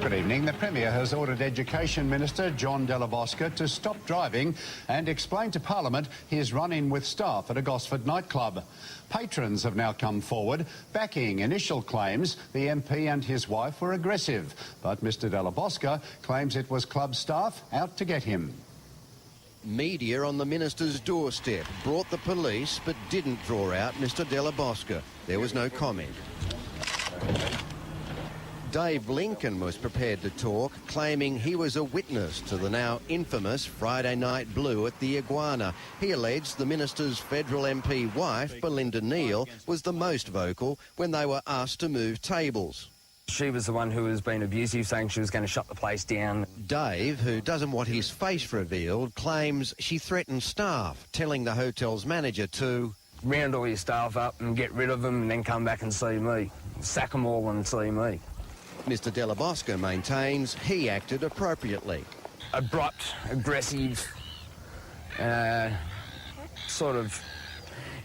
Good evening. The Premier has ordered Education Minister John Della Bosca to stop driving and explain to Parliament his run-in with staff at a Gosford nightclub. Patrons have now come forward, backing initial claims the MP and his wife were aggressive. But Mr Della Bosca claims it was club staff out to get him. Media on the minister's doorstep brought the police but didn't draw out Mr Della Bosca. There was no comment. Dave Lincoln was prepared to talk, claiming he was a witness to the now infamous Friday night blue at the Iguana. He alleged the minister's federal MP wife, Belinda Neal, was the most vocal when they were asked to move tables. She was the one who was being abusive, saying she was going to shut the place down. Dave, who doesn't want his face revealed, claims she threatened staff, telling the hotel's manager to round all your staff up and get rid of them and then come back and see me. Sack them all and see me. Mr Della Bosca maintains he acted appropriately. Abrupt, aggressive, sort of,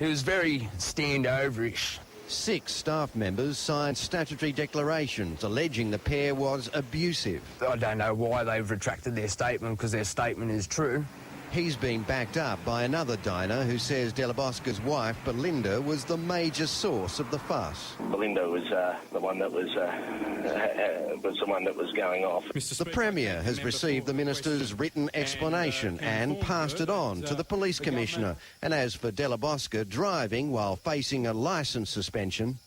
it was very standoverish. 6 staff members signed statutory declarations alleging the pair was abusive. I don't know why they've retracted their statement, because their statement is true. He's been backed up by another diner who says Della Bosca's wife, Belinda, was the major source of the fuss. Belinda was the one that was going off. The Premier has received the minister's written explanation and passed it on to the Police Commissioner. And as for Della Bosca driving while facing a licence suspension,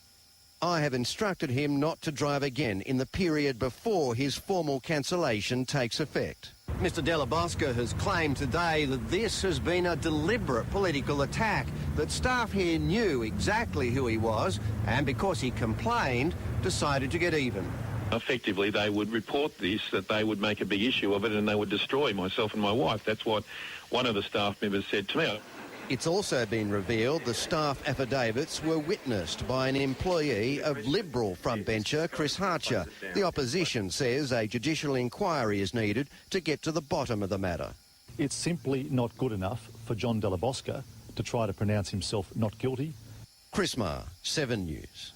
I have instructed him not to drive again in the period before his formal cancellation takes effect. Mr Della Bosca has claimed today that this has been a deliberate political attack, that staff here knew exactly who he was and because he complained, decided to get even. Effectively, they would report this, that they would make a big issue of it and they would destroy myself and my wife. That's what one of the staff members said to me. It's also been revealed the staff affidavits were witnessed by an employee of Liberal frontbencher Chris Harcher. The opposition says a judicial inquiry is needed to get to the bottom of the matter. It's simply not good enough for John Della Bosca to try to pronounce himself not guilty. Chris Marr, 7 News.